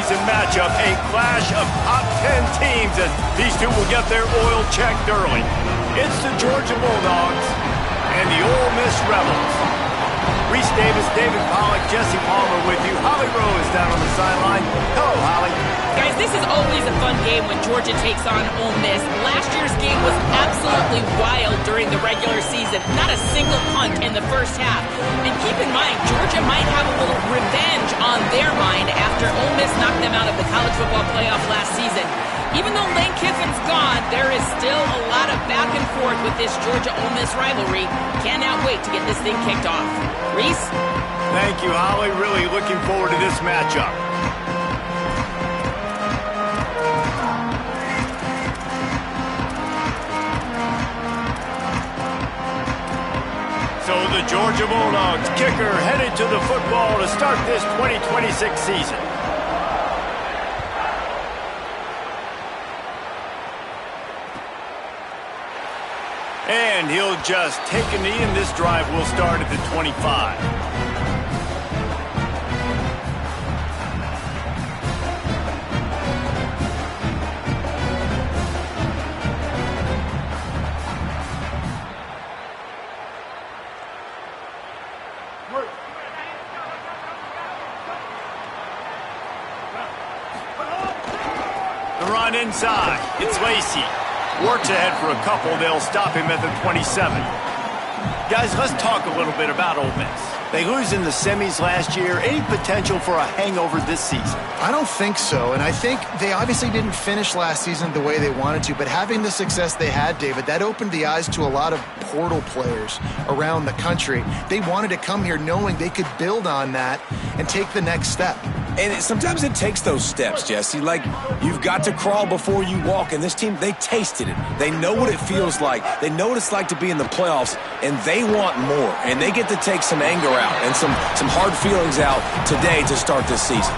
season matchup, a clash of top 10 teams as these two will get their oil checked early. It's the Georgia Bulldogs and the Ole Miss Rebels. Reese Davis, David Pollack, Jesse Palmer with you. Holly Rose down on the sideline. Hello, Holly. Guys, this is always a fun game when Georgia takes on Ole Miss. Last year's game was absolutely wild during the regular season. Not a single punt in the first half. And keep in mind, Georgia might have a little revenge on their mind after Ole Miss knocked them out of the college football playoff last season. Even though Lane Kiffin's gone, there is still a lot of back and forth with this Georgia-Ole Miss rivalry. Cannot wait to get this thing kicked off. Reese? Thank you, Holly. Really looking forward to this matchup. So the Georgia Bulldogs kicker headed to the football to start this 2026 season. And he'll just take a knee, and this drive will start at the 25. The run inside. It's Lacey. Works ahead for a couple. They'll stop him at the 27. Guys, let's talk a little bit about Ole Miss. They lose in the semis last year. Any potential for a hangover this season? I don't think so, and I think they obviously didn't finish last season the way they wanted to, but having the success they had, David, that opened the eyes to a lot of portal players around the country. They wanted to come here knowing they could build on that and take the next step. And sometimes it takes those steps, Jesse. Like, you've got to crawl before you walk. And this team, they tasted it. They know what it feels like. They know what it's like to be in the playoffs, and they want more. And they get to take some anger out and some hard feelings out today to start this season.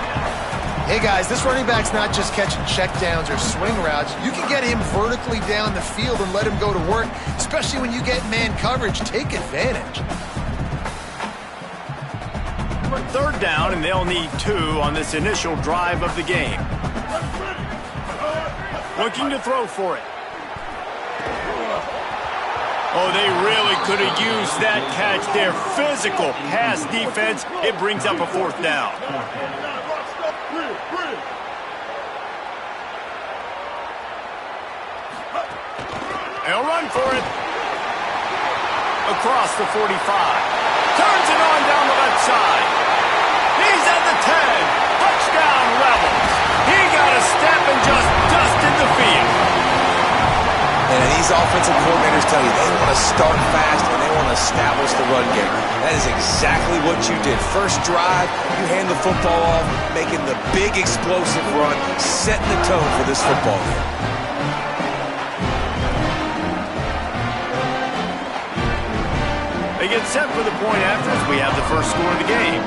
Hey, guys, this running back's not just catching checkdowns or swing routes. You can get him vertically down the field and let him go to work, especially when you get man coverage. Take advantage. Third down, and they'll need 2 on this initial drive of the game. Looking to throw for it. Oh, they really could have used that catch there. Physical pass defense. It brings up a 4th down. They'll run for it. Across the 45. Turns it on down the left side. He's at the 10. Touchdown, Rebels. He got a step and just dusted the field. And these offensive coordinators tell you they want to start fast and they want to establish the run game. That is exactly what you did. First drive, you hand the football off, making the big explosive run, setting the tone for this football game. They get set for the point after as we have the first score of the game.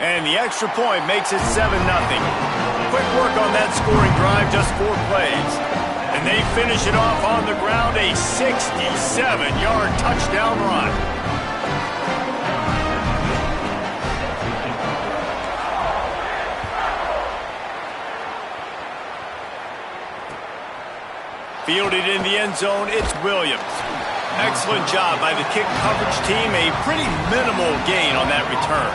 And the extra point makes it 7-0. Quick work on that scoring drive, just 4 plays. And they finish it off on the ground, a 67-yard touchdown run. Fielded in the end zone, it's Williams. Excellent job by the kick coverage team. A pretty minimal gain on that return.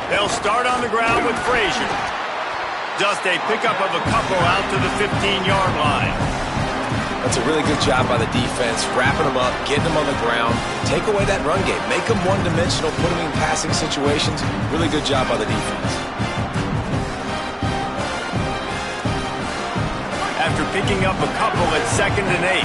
They'll start on the ground with Frazier. Just a pickup of a couple out to the 15-yard line. That's a really good job by the defense, wrapping them up, getting them on the ground, take away that run game, make them one-dimensional, put them in passing situations. Really good job by the defense. picking up a couple at 2nd and 8.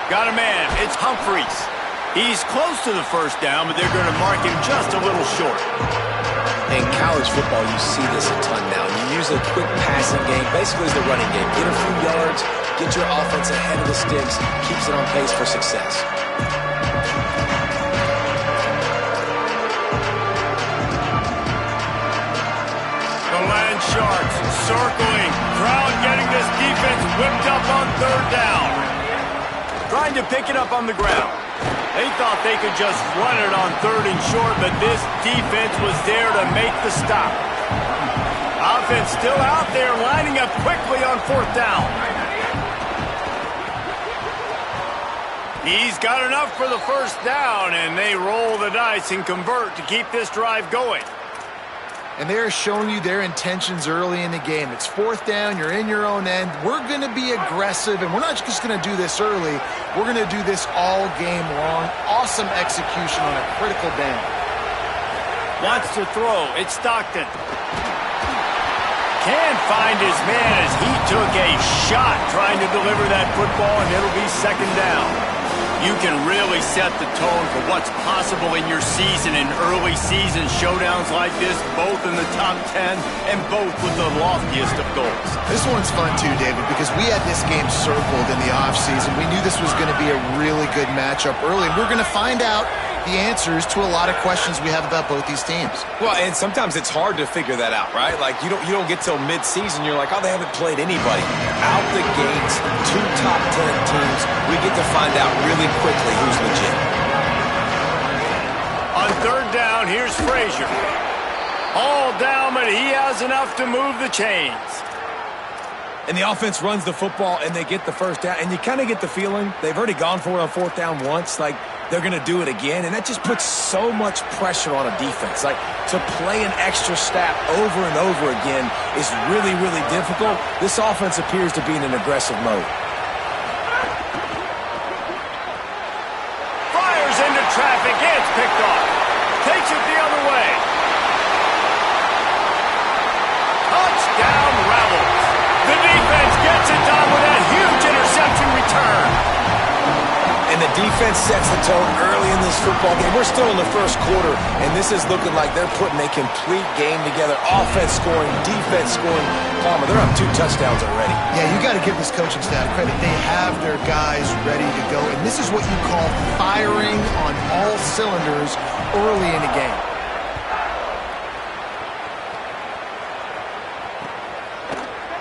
Got a man. It's Humphries. He's close to the first down, but they're going to mark him just a little short. In college football, you see this a ton now. You use a quick passing game, basically as the running game. Get a few yards, get your offense ahead of the sticks, keeps it on pace for success. The Land Sharks circling. Crowd getting this defense whipped up on 3rd down. Trying to pick it up on the ground. They thought they could just run it on 3rd and short, but this defense was there to make the stop. Offense still out there, lining up quickly on 4th down. He's got enough for the first down, and they roll the dice and convert to keep this drive going. And they're showing you their intentions early in the game. It's 4th down, you're in your own end. We're going to be aggressive, and we're not just going to do this early. We're going to do this all game long. Awesome execution on a critical down. Wants to throw. It's Stockton. Can't find his man as he took a shot trying to deliver that football, and it'll be 2nd down. You can really set the tone for what's possible in your season in early season showdowns like this, both in the top 10 and both with the loftiest of goals. This one's fun too, David, because we had this game circled in the offseason. We knew this was going to be a really good matchup early, and we're going to find out the answers to a lot of questions we have about both these teams. Well, and sometimes it's hard to figure that out, right? Like, you don't get till mid-season, you're like, oh, they haven't played anybody. Out the gates, 2 top 10 teams, we get to find out really quickly who's legit. On 3rd down, here's Frazier. All down, but he has enough to move the chains. And the offense runs the football, and they get the first down. And you kind of get the feeling they've already gone for it on 4th down once. Like, they're going to do it again. And that just puts so much pressure on a defense. Like, to play an extra snap over and over again is really, really difficult. This offense appears to be in an aggressive mode. Fires into traffic. It's picked off. Takes it the other way. Touchdown, Rebels. The defense gets it done with that huge interception return. And the defense sets the tone early in this football game. We're still in the first quarter, and this is looking like they're putting a complete game together. Offense scoring, defense scoring. Palmer, they're up 2 touchdowns already. Yeah, you got to give this coaching staff credit. They have their guys ready to go, and this is what you call firing on all cylinders early in the game.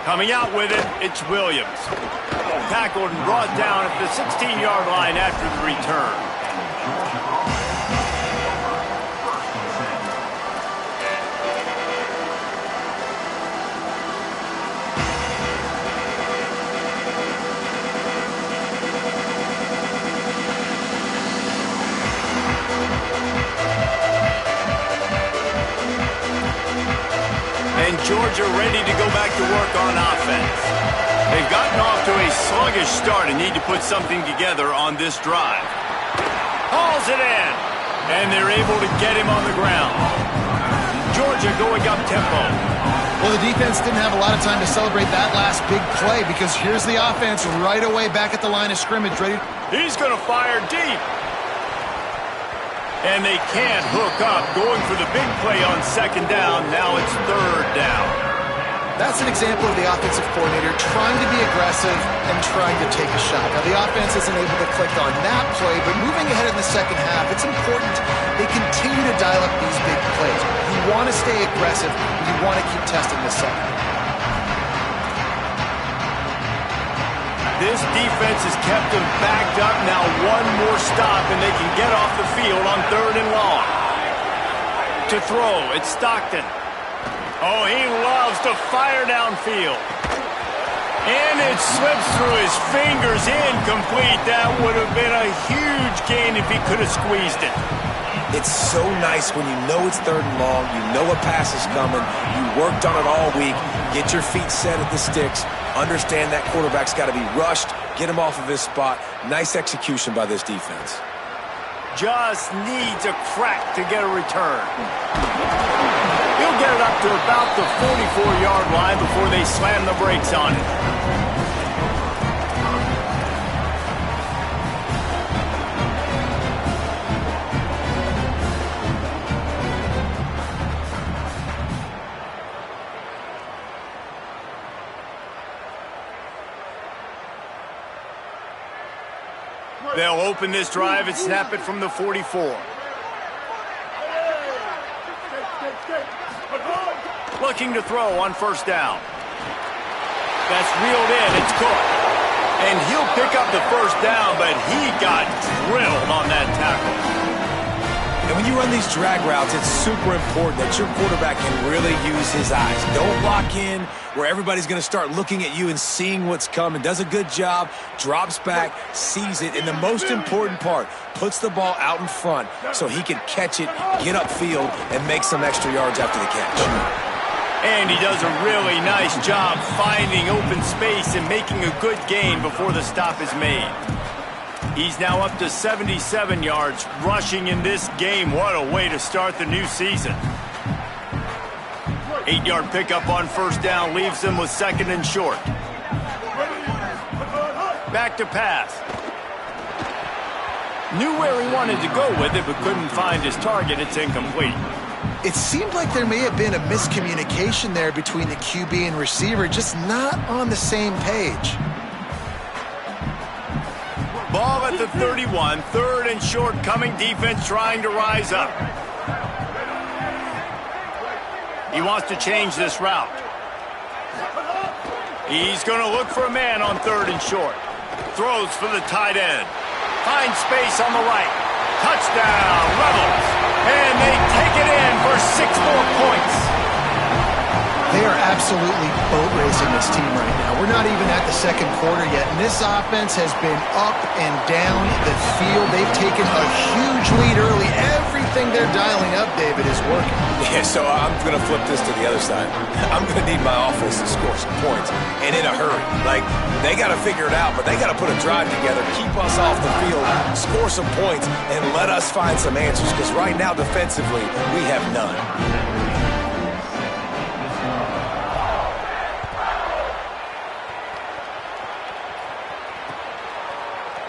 Coming out with it, it's Williams. Tackled and brought down at the 16-yard line after the return. And Georgia ready to go back to work on offense. They've gotten off to a sluggish start and need to put something together on this drive. Hauls it in, and they're able to get him on the ground. Georgia going up tempo. Well, the defense didn't have a lot of time to celebrate that last big play because here's the offense right away back at the line of scrimmage ready. He's going to fire deep. And they can't hook up, going for the big play on 2nd down. Now it's 3rd down. That's an example of the offensive coordinator trying to be aggressive and trying to take a shot. Now, the offense isn't able to click on that play, but moving ahead in the second half, it's important they continue to dial up these big plays. You want to stay aggressive. You want to keep testing the second. This defense has kept them backed up. Now one more stop, and they can get off the field on 3rd and long. To throw, it's Stockton. Oh, he loves to fire downfield. And it slips through his fingers, incomplete. That would have been a huge gain if he could have squeezed it. It's so nice when you know it's 3rd and long, you know a pass is coming, you worked on it all week, get your feet set at the sticks, understand that quarterback's got to be rushed, get him off of his spot. Nice execution by this defense. Just needs a crack to get a return. He'll get it up to about the 44-yard line before they slam the brakes on it. They'll open this drive and snap it from the 44. Looking to throw on first down. That's reeled in. It's caught. And he'll pick up the first down, but he got drilled on that tackle. And when you run these drag routes, it's super important that your quarterback can really use his eyes. Don't lock in where everybody's going to start looking at you and seeing what's coming. Does a good job, drops back, sees it, and the most important part, puts the ball out in front so he can catch it, get upfield, and make some extra yards after the catch. And he does a really nice job finding open space and making a good gain before the stop is made. He's now up to 77 yards rushing in this game. What a way to start the new season. 8-yard pickup on first down leaves him with second and short. Back to pass. Knew where he wanted to go with it, but couldn't find his target. It's incomplete. It seemed like there may have been a miscommunication there between the QB and receiver, just not on the same page. Ball at the 31, third and short coming, defense trying to rise up. He wants to change this route. He's going to look for a man on third and short. Throws for the tight end. Finds space on the right. Touchdown, Rebels. And they take it in for 6 more points. They are absolutely boat racing this team right now. We're not even at the second quarter yet, and this offense has been up and down the field. They've taken a huge lead early. Everything they're dialing up, David, is working. Yeah, so I'm going to flip this to the other side. I'm going to need my offense to score some points, and in a hurry. Like, they got to figure it out, but they got to put a drive together, keep us off the field, score some points, and let us find some answers, because right now, defensively, we have none.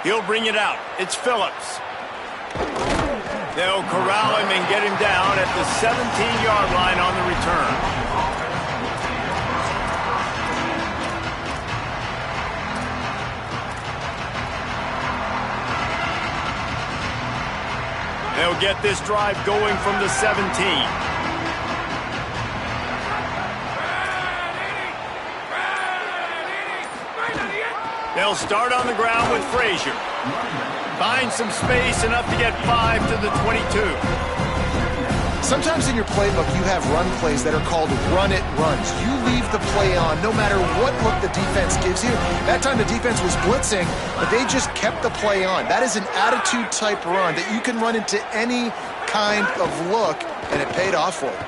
He'll bring it out. It's Phillips. They'll corral him and get him down at the 17-yard line on the return. They'll get this drive going from the 17. They'll start on the ground with Frazier. Find some space, enough to get 5 to the 22. Sometimes in your playbook, you have run plays that are called run-it runs. You leave the play on no matter what look the defense gives you. That time the defense was blitzing, but they just kept the play on. That is an attitude-type run that you can run into any kind of look, and it paid off for him.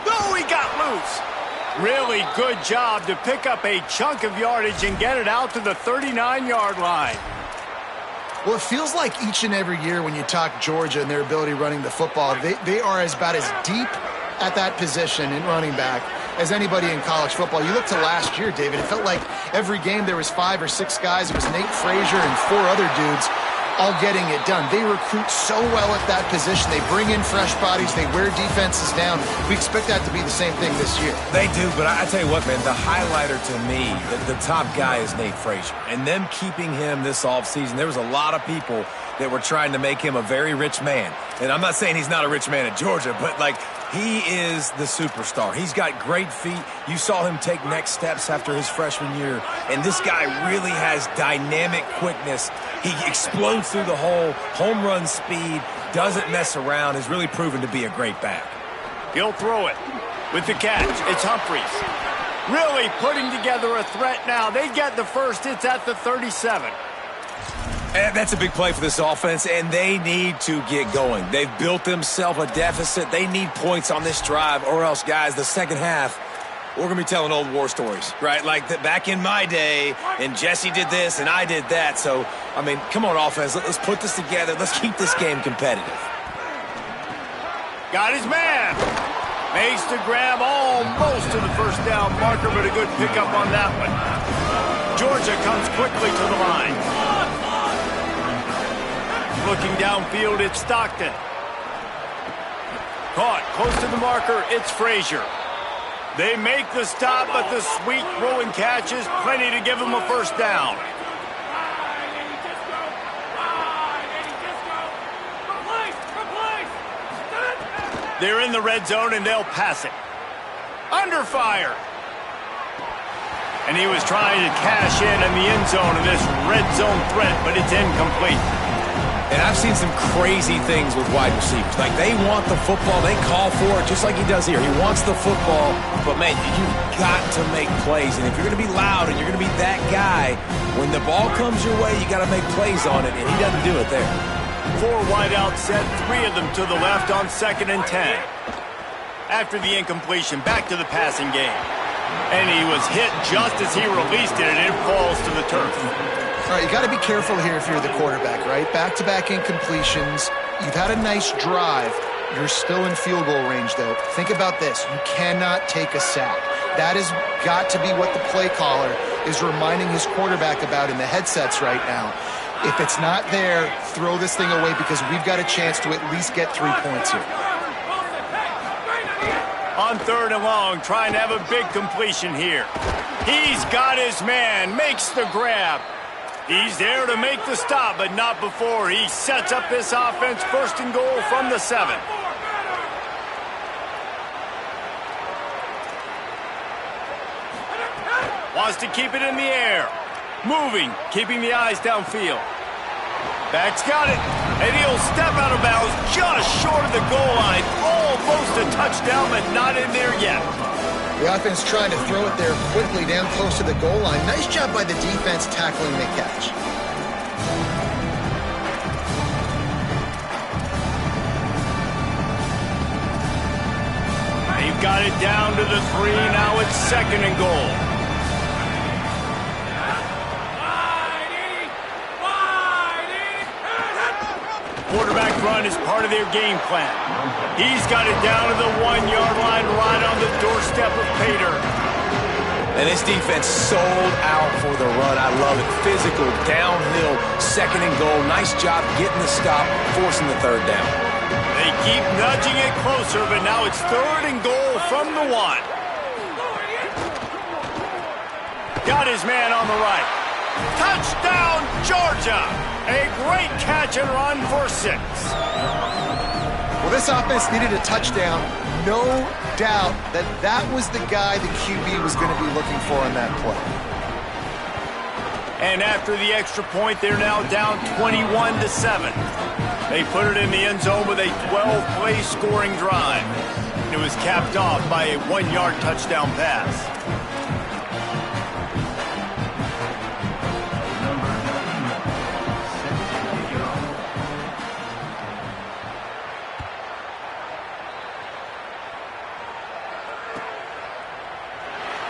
Oh, he got loose. Really good job to pick up a chunk of yardage and get it out to the 39-yard line. Well, it feels like each and every year when you talk Georgia and their ability running the football, they are about as deep at that position in running back as anybody in college football. You look to last year, David, it felt like every game there was 5 or 6 guys. It was Nate Frazier and 4 other dudes all getting it done. They recruit so well at that position. They bring in fresh bodies. They wear defenses down. We expect that to be the same thing this year. They do, but I tell you what, man, the highlighter to me, the top guy is Nate Frazier. And them keeping him this offseason, there was a lot of people that were trying to make him a very rich man. And I'm not saying he's not a rich man at Georgia, but, like, he is the superstar. He's got great feet. You saw him take next steps after his freshman year. And this guy really has dynamic quickness. He explodes through the hole, home run speed, doesn't mess around, has really proven to be a great back. He'll throw it with the catch. It's Humphries. Really putting together a threat now. They get the first. It's at the 37. And that's a big play for this offense, and they need to get going. They've built themselves a deficit. They need points on this drive, or else, guys, the second half, we're going to be telling old war stories, right? Like back in my day, and Jesse did this, and I did that. So, I mean, come on, offense. Let's put this together. Let's keep this game competitive. Got his man. Makes the grab almost to the first down marker, but a good pickup on that one. Georgia comes quickly to the line. Looking downfield, it's Stockton. Caught close to the marker, it's Frazier. They make the stop, but the sweet throw and catch is plenty to give them a first down. They're in the red zone, and they'll pass it. Under fire. And he was trying to cash in the end zone of this red zone threat, but it's incomplete. And I've seen some crazy things with wide receivers. Like, they want the football. They call for it just like he does here. He wants the football. But, man, you've got to make plays. And if you're going to be loud and you're going to be that guy, when the ball comes your way, you got to make plays on it. And he doesn't do it there. 4 wideouts set, 3 of them to the left on 2nd and 10. After the incompletion, back to the passing game. And he was hit just as he released it, and it falls to the turf. All right, you got to be careful here if you're the quarterback, right? Back-to-back incompletions. You've had a nice drive. You're still in field goal range, though. Think about this. You cannot take a sack. That has got to be what the play caller is reminding his quarterback about in the headsets right now. If it's not there, throw this thing away because we've got a chance to at least get 3 points here. On 3rd and long, trying to have a big completion here. He's got his man, makes the grab. He's there to make the stop, but not before he sets up this offense 1st and goal from the 7. Wants to keep it in the air. Moving, keeping the eyes downfield. Back's got it, and he'll step out of bounds just short of the goal line. Almost a touchdown, but not in there yet. The offense trying to throw it there quickly down close to the goal line. Nice job by the defense tackling the catch. They've got it down to the 3. Now it's 2nd and goal. Quarterback run is part of their game plan. He's got it down to the 1-yard line right on the doorstep of Pater. And this defense sold out for the run. I love it. Physical, downhill, 2nd and goal. Nice job getting the stop, forcing the 3rd down. They keep nudging it closer, but now it's 3rd and goal from the 1. Got his man on the right. Touchdown, Georgia! A great catch and run for 6. Well, this offense needed a touchdown. No doubt that that was the guy the QB was going to be looking for on that play. And after the extra point, they're now down 21-7. They put it in the end zone with a 12-play scoring drive. It was capped off by a 1-yard touchdown pass.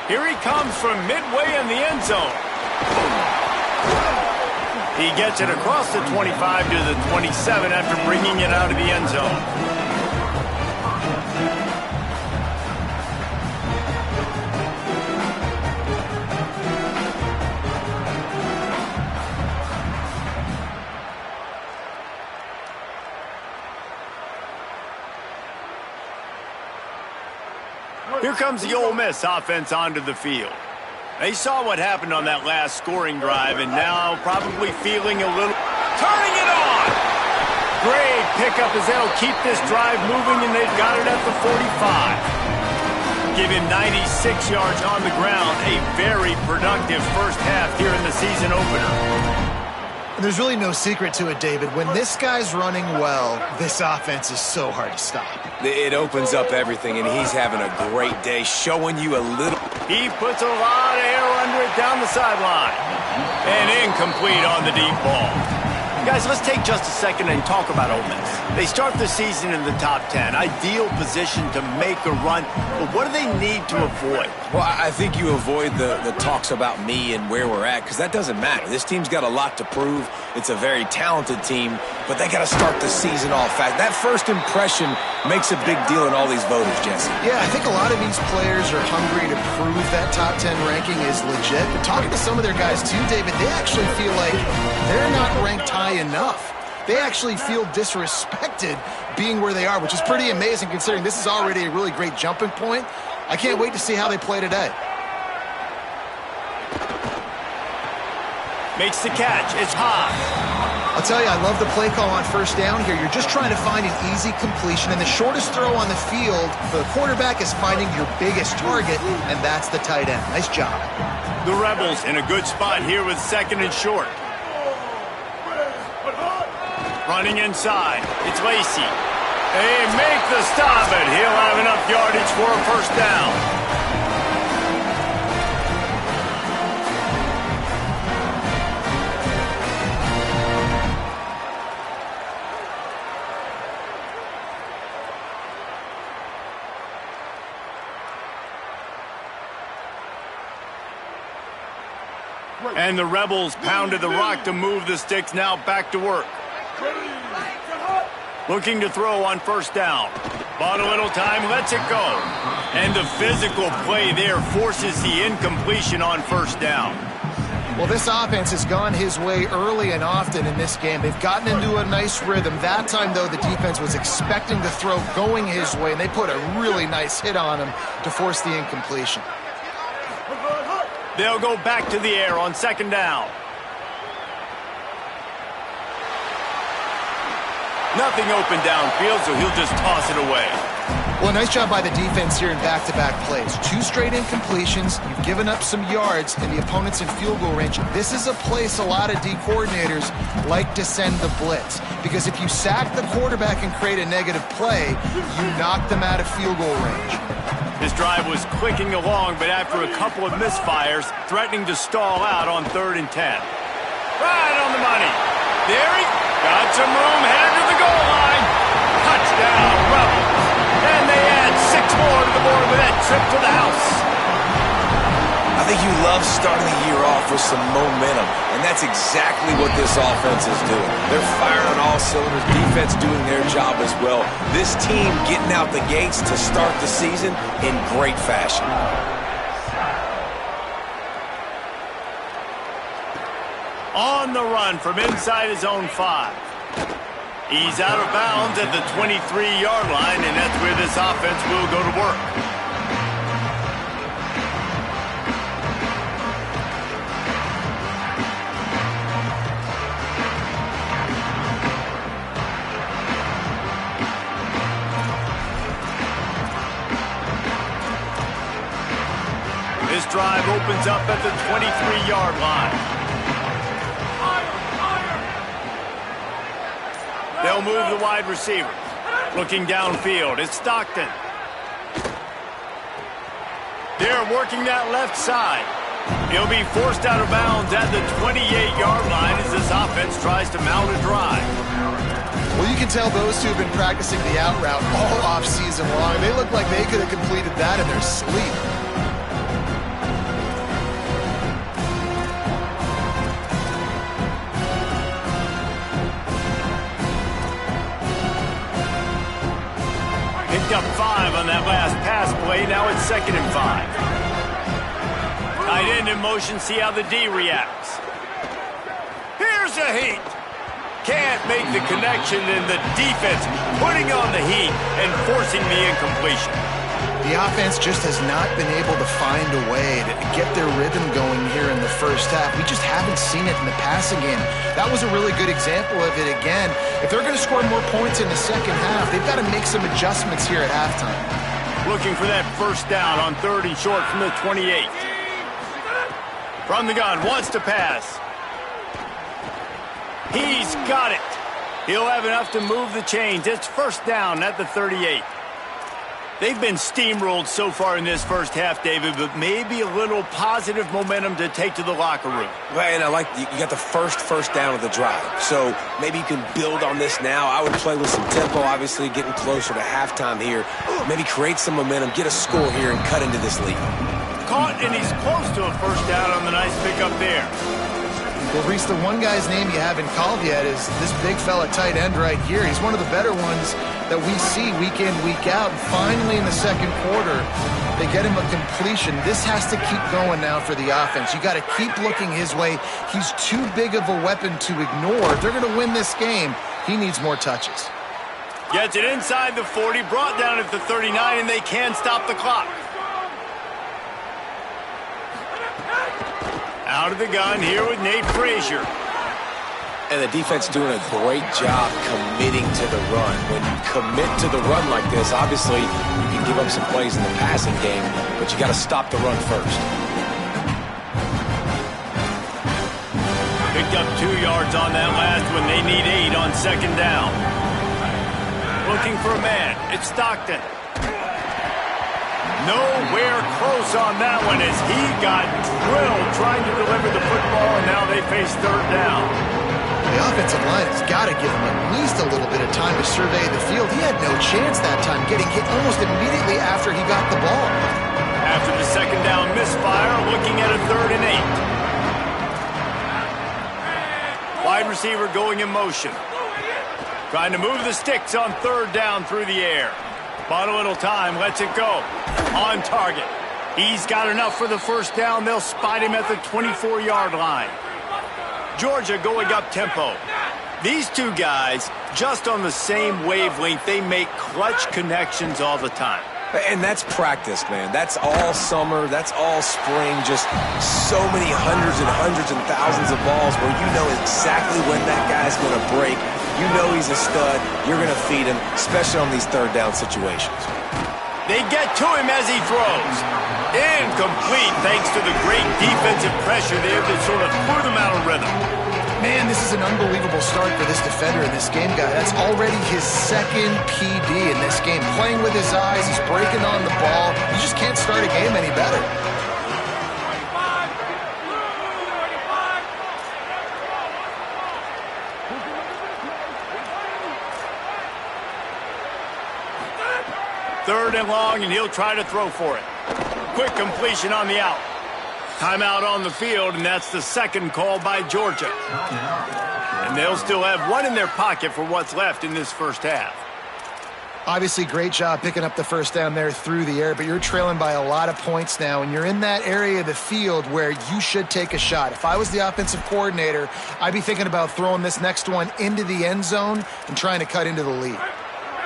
Here he comes from midway in the end zone. He gets it across the 25 to the 27 after bringing it out of the end zone. Here comes the Ole Miss offense onto the field. They saw what happened on that last scoring drive and now probably feeling a little... Turning it on! Great pickup as they'll keep this drive moving, and they've got it at the 45. Give him 96 yards on the ground. A very productive first half here in the season opener. And there's really no secret to it, David. When this guy's running well, this offense is so hard to stop. It opens up everything, and he's having a great day, showing you a little. He puts a lot of air under it down the sideline. And incomplete on the deep ball. Guys, let's take just a second and talk about Ole Miss. They start the season in the top 10. Ideal position to make a run. But what do they need to avoid? Well, I think you avoid the talks about me and where we're at, because that doesn't matter. This team's got a lot to prove. It's a very talented team. but they got to start the season off fast. That first impression makes a big deal in all these voters, Jesse. Yeah, I think a lot of these players are hungry to prove that top 10 ranking is legit. But talking to some of their guys too, David, they actually feel like they're not ranked high enough. They actually feel disrespected being where they are, which is pretty amazing considering this is already a really great jumping point. I can't wait to see how they play today. Makes the catch. It's high. I'll tell you, I love the play call on first down here. You're just trying to find an easy completion, and the shortest throw on the field for the quarterback is finding your biggest target, and that's the tight end. Nice job. The Rebels in a good spot here with second and short. Running inside. It's Lacey. They make the stop, and he'll have enough yardage for a first down. And the Rebels pounded the rock to move the sticks, now back to work. Looking to throw on first down. Bought a little time, lets it go. And the physical play there forces the incompletion on first down. Well, this offense has gone his way early and often in this game. They've gotten into a nice rhythm. That time, though, the defense was expecting the throw going his way, and they put a really nice hit on him to force the incompletion. They'll go back to the air on second down. Nothing open downfield, so he'll just toss it away. Well, nice job by the defense here in back-to-back plays. 2 straight incompletions. You've given up some yards, and the opponent's in field goal range. This is a place a lot of D coordinators like to send the blitz, because if you sack the quarterback and create a negative play, you knock them out of field goal range. This drive was clicking along, but after a couple of misfires, threatening to stall out on 3rd and 10. Right on the money. There he got some room, headed to the goal line. Touchdown, Rebels. And they add 6 more to the board with that trip to the house. I think you love starting the year off with some momentum, and that's exactly what this offense is doing. They're firing on all cylinders, defense doing their job as well. This team getting out the gates to start the season in great fashion. On the run from inside his own 5. He's out of bounds at the 23-yard line, and that's where this offense will go to work. This drive opens up at the 23-yard line. They'll move the wide receiver. Looking downfield, it's Stockton. They're working that left side. He'll be forced out of bounds at the 28-yard line as this offense tries to mount a drive. Well, you can tell those two have been practicing the out route all offseason long. They look like they could have completed that in their sleep. Up 5 on that last pass play. Now it's 2nd and 5. Tight end in motion. See how the D reacts. Here's a heat. Can't make the connection, and the defense putting on the heat and forcing the incompletion. The offense just has not been able to find a way to get their rhythm going here in the first half. We just haven't seen it in the passing game. That was a really good example of it again. If they're going to score more points in the second half, they've got to make some adjustments here at halftime. Looking for that first down on 3rd and short from the 28. From the gun, wants to pass. He's got it. He'll have enough to move the chains. It's first down at the 38. They've been steamrolled so far in this first half, David, but maybe a little positive momentum to take to the locker room. Right, and I like you got the first down of the drive. So maybe you can build on this now. I would play with some tempo, obviously getting closer to halftime here. Maybe create some momentum, get a score here, and cut into this lead. Caught, and he's close to a first down on the nice pickup there. Well, Reese, the one guy's name you haven't called yet is this big fella tight end right here. He's one of the better ones that we see week in, week out. And finally, in the second quarter, they get him a completion. This has to keep going now for the offense. You got to keep looking his way. He's too big of a weapon to ignore. If they're going to win this game, he needs more touches. Gets it inside the 40, brought down at the 39, and they can stop the clock. Out of the gun here with Nate Frazier. And the defense doing a great job committing to the run. When you commit to the run like this, obviously you can give up some plays in the passing game, but you got to stop the run first. Picked up 2 yards on that last one. They need 8 on second down. Looking for a man. It's Stockton. Nowhere close on that one as he got drilled trying to deliver the football, and now they face third down. The offensive line has got to give him at least a little bit of time to survey the field. He had no chance that time, getting hit almost immediately after he got the ball. After the second down misfire, looking at a 3rd and 8. Wide receiver going in motion. Trying to move the sticks on 3rd down through the air. Bought a little time, lets it go. On target. He's got enough for the first down. They'll spot him at the 24-yard line. Georgia going up tempo. These two guys, just on the same wavelength, they make clutch connections all the time. And that's practice, man. That's all summer. That's all spring. Just so many hundreds and thousands of balls where you know exactly when that guy's going to break. You know he's a stud. You're going to feed him, especially on these 3rd down situations. They get to him as he throws. Incomplete thanks to the great defensive pressure there that sort of threw them out of rhythm. Man, this is an unbelievable start for this defender and this game guy. That's already his 2nd PD in this game. Playing with his eyes, he's breaking on the ball. You just can't start a game any better. Third and long, and he'll try to throw for it. Quick completion on the out. Timeout on the field, and that's the second call by Georgia. And they'll still have 1 in their pocket for what's left in this first half. Obviously, great job picking up the first down there through the air, but you're trailing by a lot of points now, and you're in that area of the field where you should take a shot. If I was the offensive coordinator, I'd be thinking about throwing this next one into the end zone and trying to cut into the lead.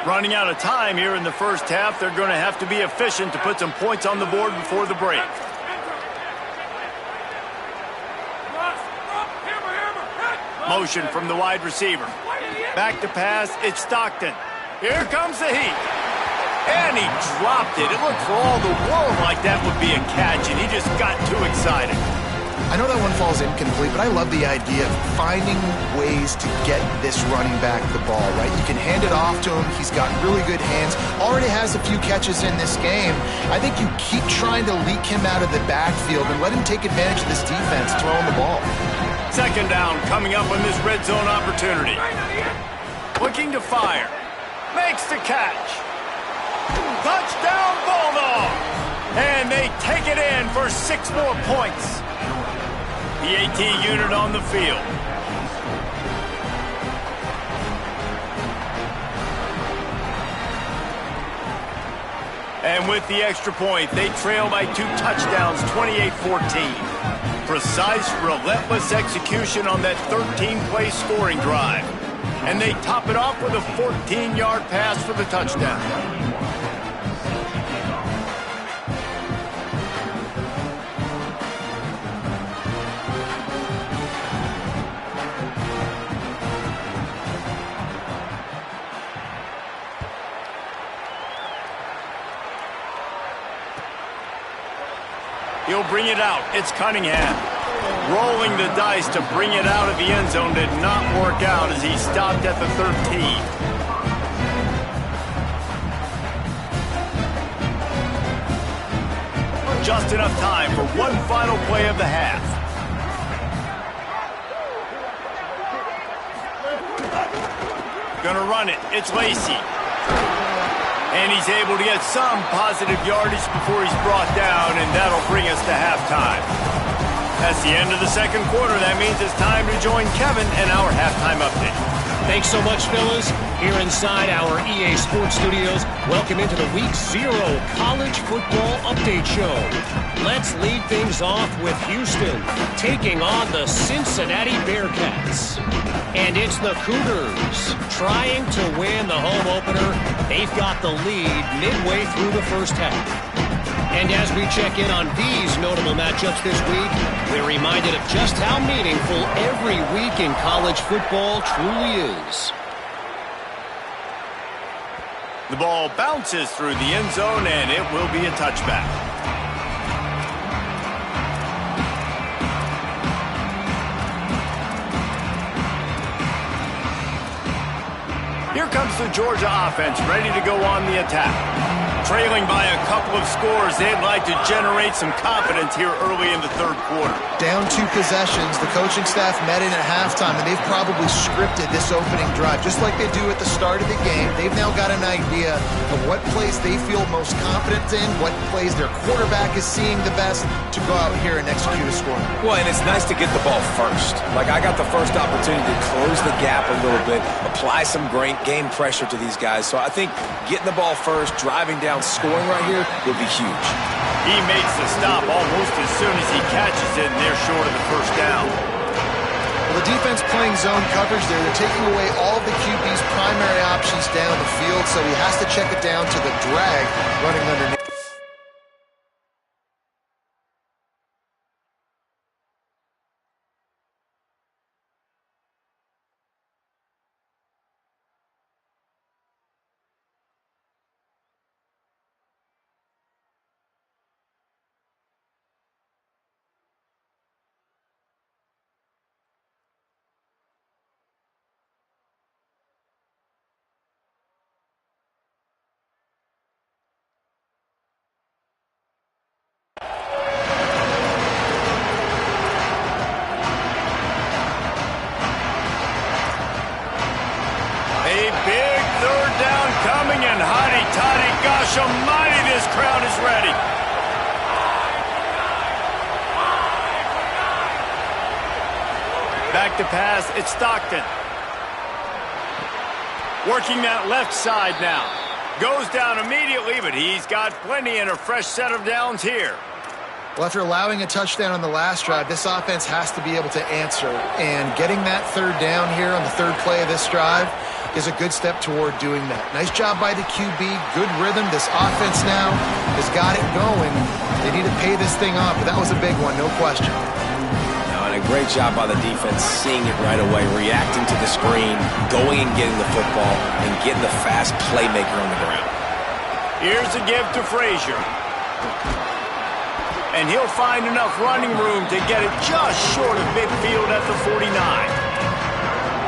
Running out of time here in the first half, they're going to have to be efficient to put some points on the board before the break. Motion from the wide receiver. Back to pass, it's Stockton. Here comes the heat. And he dropped it. It looked for all the world like that would be a catch, and he just got too excited. I know that one falls incomplete, but I love the idea of finding ways to get this running back the ball, right? You can hand it off to him. He's got really good hands. Already has a few catches in this game. I think you keep trying to leak him out of the backfield and let him take advantage of this defense throwing the ball. Second down coming up on this red zone opportunity. Looking to fire. Makes the catch. Touchdown Bulldog! And they take it in for 6 more points. The AT unit on the field. And with the extra point, they trail by 2 touchdowns, 28-14. Precise, relentless execution on that 13-play scoring drive. And they top it off with a 14-yard pass for the touchdown. He'll bring it out. It's Cunningham. Rolling the dice to bring it out of the end zone did not work out as he stopped at the 13. Just enough time for one final play of the half. Gonna run it. It's Lacey. And he's able to get some positive yardage before he's brought down, and that'll bring us to halftime. That's the end of the second quarter. That means it's time to join Kevin and our halftime update. Thanks so much, fellas. Here inside our EA Sports Studios, welcome into the Week 0 College Football Update Show. Let's lead things off with Houston taking on the Cincinnati Bearcats. And it's the Cougars trying to win the home opener. They've got the lead midway through the first half. And as we check in on these notable matchups this week, we're reminded of just how meaningful every week in college football truly is. The ball bounces through the end zone, and it will be a touchback. Here comes the Georgia offense, ready to go on the attack. Trailing by a couple of scores, they'd like to generate some confidence here early in the third quarter. Down 2 possessions, the coaching staff met in at halftime, and they've probably scripted this opening drive. Just like they do at the start of the game, they've now got an idea of what plays they feel most confident in, what plays their quarterback is seeing the best to go out here and execute a score. Well, and it's nice to get the ball first. Like, I got the first opportunity to close the gap a little bit, apply some great game pressure to these guys. So I think getting the ball first, driving down, scoring right here would be huge. He makes the stop almost as soon as he catches it, and they're short of the first down. Well, the defense playing zone coverage there. They're taking away all of the QB's primary options down the field, so he has to check it down to the drag running underneath. Gosh almighty, this crowd is ready. Back to pass, it's Stockton. Working that left side now. Goes down immediately, but he's got plenty and a fresh set of downs here. Well, after allowing a touchdown on the last drive, this offense has to be able to answer. And getting that third down here on the third play of this drive is a good step toward doing that. Nice job by the QB. Good rhythm. This offense now has got it going. They need to pay this thing off, but that was a big one, no question. And a great job by the defense, seeing it right away, reacting to the screen, going and getting the football, and getting the fast playmaker on the ground. Here's a give to Frazier. And he'll find enough running room to get it just short of midfield at the 49.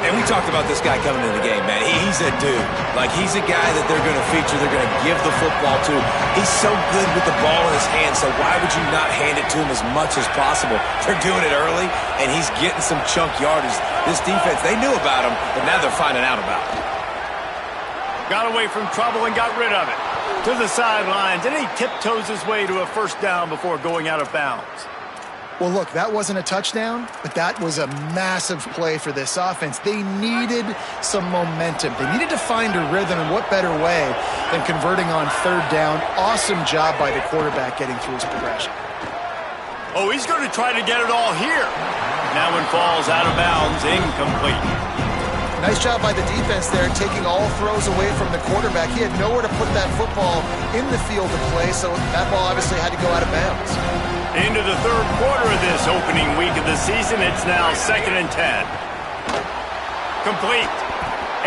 And we talked about this guy coming into the game, man. He's a dude. Like, he's a guy that they're going to feature, they're going to give the football to. He's so good with the ball in his hands, so why would you not hand it to him as much as possible? They're doing it early, and he's getting some chunk yardage. This defense, they knew about him, but now they're finding out about him. Got away from trouble and got rid of it. To the sidelines, and he tiptoes his way to a first down before going out of bounds. Well, look, that wasn't a touchdown, but that was a massive play for this offense. They needed some momentum. They needed to find a rhythm, and what better way than converting on third down. Awesome job by the quarterback getting through his progression. Oh, he's going to try to get it all here. That one falls out of bounds, incomplete. Nice job by the defense there, taking all throws away from the quarterback. He had nowhere to put that football in the field to play, so that ball obviously had to go out of bounds. Into the third quarter of this opening week of the season, it's now 2nd and 10. Complete.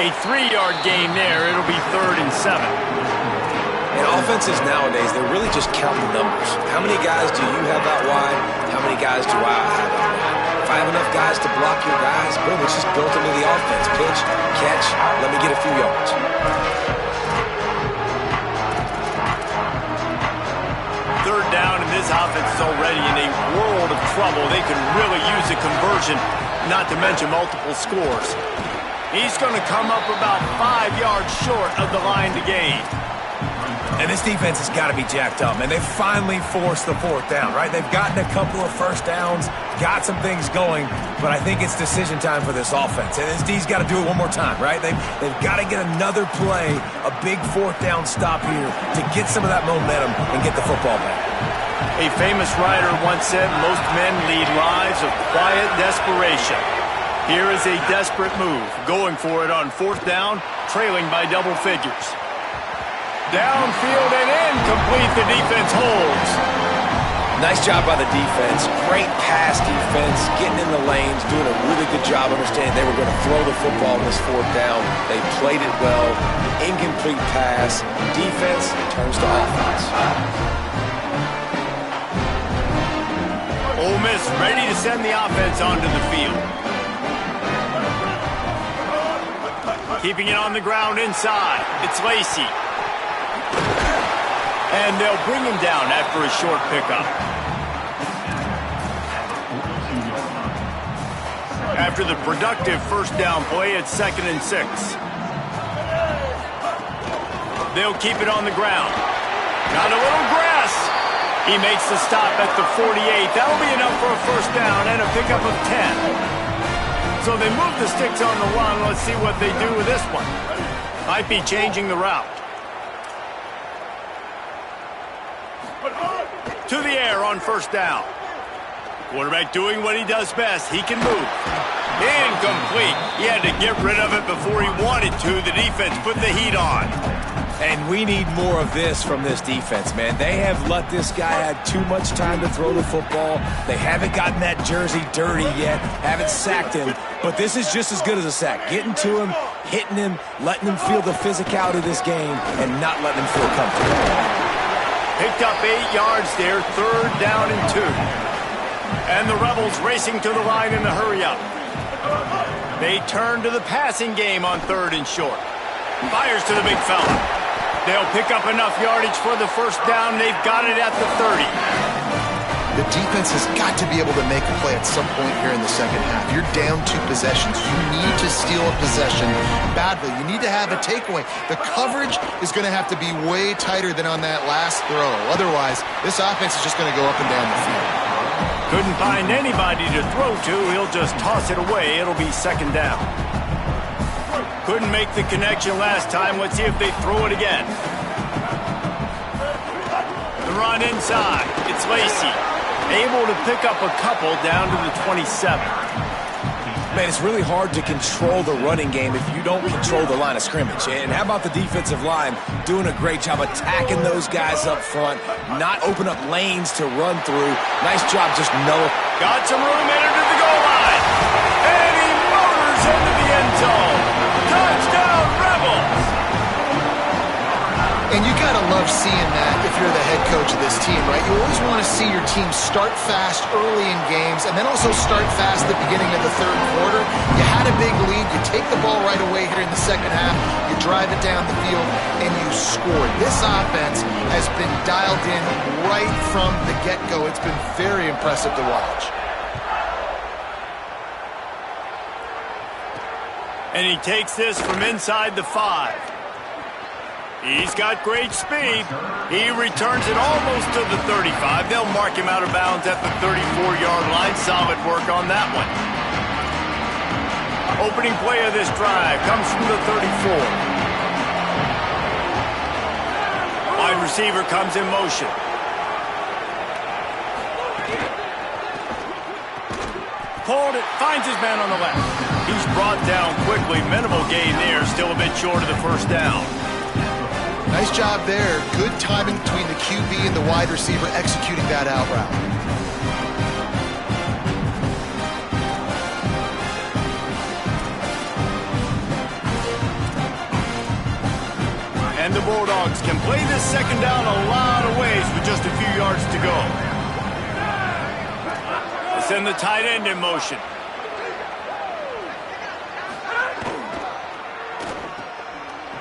A 3-yard gain there. It'll be 3rd and 7. And offenses nowadays, they're really just counting numbers. How many guys do you have out wide? How many guys do I have out wide? If I have enough guys to block your guys, boom, it's just built into the offense. Pitch, catch, let me get a few yards. Third down, and this offense is already in a world of trouble. They could really use a conversion, not to mention multiple scores. He's going to come up about 5 yards short of the line to gain. And this defense has got to be jacked up, man. They finally forced the fourth down, right? They've gotten a couple of first downs, got some things going, but I think it's decision time for this offense. And this D's got to do it one more time, right? They've got to get another play, a big fourth down stop here to get some of that momentum and get the football back. A famous writer once said, most men lead lives of quiet desperation. Here is a desperate move, going for it on fourth down, trailing by double figures. Downfield and incomplete, the defense holds. Nice job by the defense. Great pass defense, getting in the lanes, doing a really good job understanding they were going to throw the football on this fourth down. They played it well. Incomplete pass. Defense turns to offense. Ole Miss ready to send the offense onto the field. Keeping it on the ground inside. It's Lacey. And they'll bring him down after a short pickup. After the productive first down play, it's 2nd and 6. They'll keep it on the ground. Got a little grass. He makes the stop at the 48. That'll be enough for a first down and a pickup of 10. So they move the sticks on the run. Let's see what they do with this one. Might be changing the route. To the air on first down. Quarterback doing what he does best. He can move. Incomplete. He had to get rid of it before he wanted to. The defense put the heat on. And we need more of this from this defense, man. They have let this guy have too much time to throw the football. They haven't gotten that jersey dirty yet, haven't sacked him. But this is just as good as a sack. Getting to him, hitting him, letting him feel the physicality of this game, and not letting him feel comfortable. Picked up 8 yards there, 3rd down and 2. And the Rebels racing to the line in the hurry-up. They turn to the passing game on 3rd and short. Fires to the big fella. They'll pick up enough yardage for the first down. They've got it at the 30. The defense has got to be able to make a play at some point here in the second half. You're down 2 possessions. You need to steal a possession badly. You need to have a takeaway. The coverage is going to have to be way tighter than on that last throw. Otherwise, this offense is just going to go up and down the field. Couldn't find anybody to throw to. He'll just toss it away. It'll be 2nd down. Couldn't make the connection last time. Let's see if they throw it again. The run inside. It's Lacey. Able to pick up a couple down to the 27. Man, it's really hard to control the running game if you don't control the line of scrimmage. And how about the defensive line doing a great job attacking those guys up front, not open up lanes to run through. Nice job just Got some room, entered to the goal line. And he motors into the end zone. Touchdown, Rebels! And you got to love seeing that if you're the head coach of this team, right? You always want to see your team start fast early in games and then also start fast at the beginning of the 3rd quarter. You had a big lead. You take the ball right away here in the second half. You drive it down the field, and you score. This offense has been dialed in right from the get-go. It's been very impressive to watch. And he takes this from inside the 5. He's got great speed. He returns it almost to the 35. They'll mark him out of bounds at the 34-yard line. Solid work on that one. Opening play of this drive comes from the 34. Wide receiver comes in motion. Pulled it, finds his man on the left. He's brought down quickly. Minimal gain there, still a bit short of the first down. Nice job there. Good timing between the QB and the wide receiver executing that out route. And the Bulldogs can play this second down a lot of ways with just a few yards to go. They send the tight end in motion.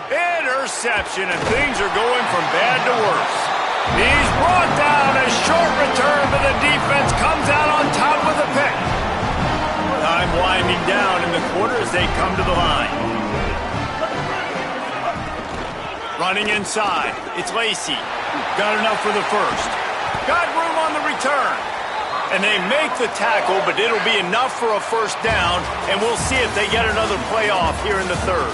Interception, and things are going from bad to worse. He's brought down. A short return, but the defense comes out on top with a pick. Time winding down in the quarter as they come to the line. Running inside. It's Lacey. Got enough for the first. Got room on the return. And they make the tackle, but it'll be enough for a first down, and we'll see if they get another playoff here in the third.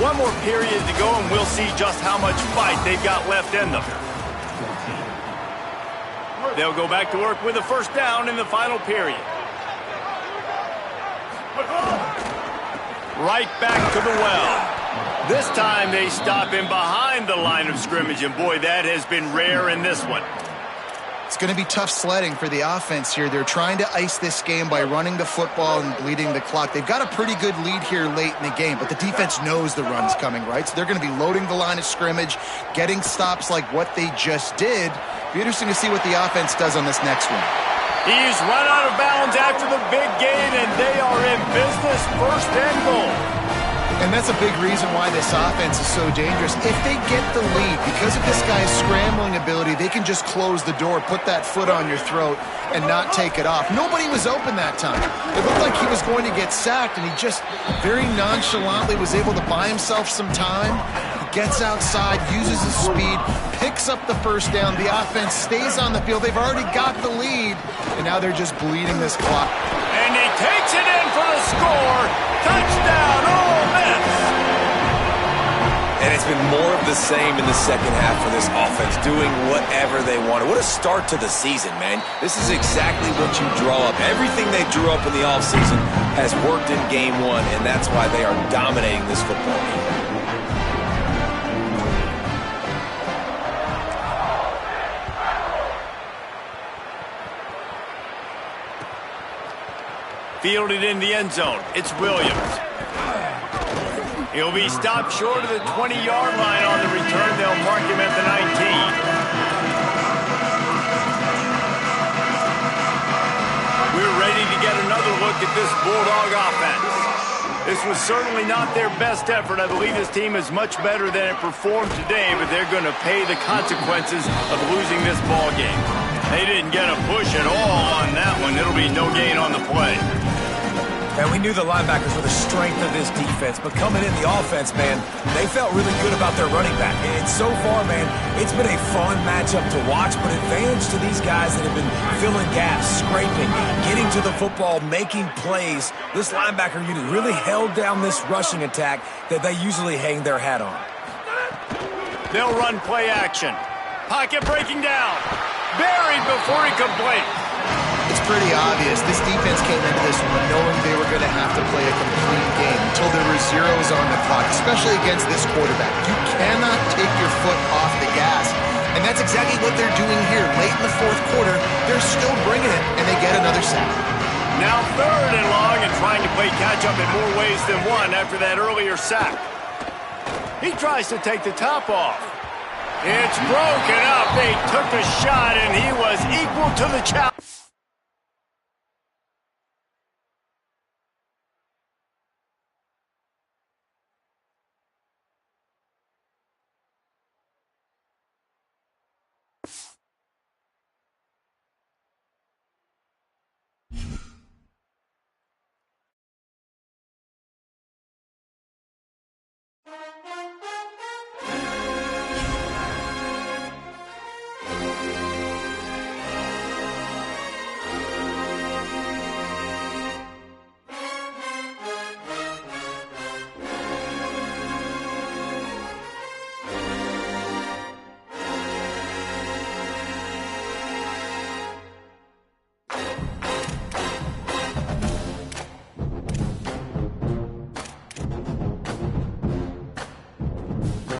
One more period to go, and we'll see just how much fight they've got left in them. They'll go back to work with a first down in the final period. Right back to the well. This time they stop him behind the line of scrimmage, and boy, that has been rare in this one. It's going to be tough sledding for the offense here. They're trying to ice this game by running the football and bleeding the clock. They've got a pretty good lead here late in the game, but the defense knows the run's coming, right? So they're going to be loading the line of scrimmage, getting stops like what they just did. It'll be interesting to see what the offense does on this next one. He's run out of bounds after the big gain, and they are in business, first and goal. And that's a big reason why this offense is so dangerous. If they get the lead, because of this guy's scrambling ability, they can just close the door, put that foot on your throat, and not take it off. Nobody was open that time. It looked like he was going to get sacked, and he just very nonchalantly was able to buy himself some time. He gets outside, uses his speed, picks up the first down. The offense stays on the field. They've already got the lead, and now they're just bleeding this clock. And he takes it in for the score. Touchdown, Ole Miss. And it's been more of the same in the second half for this offense, doing whatever they wanted. What a start to the season, man. This is exactly what you draw up. Everything they drew up in the offseason has worked in game one, and that's why they are dominating this football game. Fielded in the end zone. It's Williams. He'll be stopped short of the 20-yard line on the return. They'll mark him at the 19. We're ready to get another look at this Bulldog offense. This was certainly not their best effort. I believe this team is much better than it performed today, but they're going to pay the consequences of losing this ball game. They didn't get a push at all on that one. It'll be no gain on the play. And we knew the linebackers were the strength of this defense, but coming in the offense, man, they felt really good about their running back. And so far, man, it's been a fun matchup to watch, but advantage to these guys that have been filling gaps, scraping, getting to the football, making plays. This linebacker unit really held down this rushing attack that they usually hang their hat on. They'll run play action. Pocket breaking down. Buried before he could blink. It's pretty obvious. This defense came into this one knowing they were going to have to play a complete game until there were zeros on the clock, especially against this quarterback. You cannot take your foot off the gas. And that's exactly what they're doing here. Late in the fourth quarter, they're still bringing it, and they get another sack. Now third and long and trying to play catch-up in more ways than one after that earlier sack. He tries to take the top off. It's broken up. They took a shot, and he was equal to the challenge.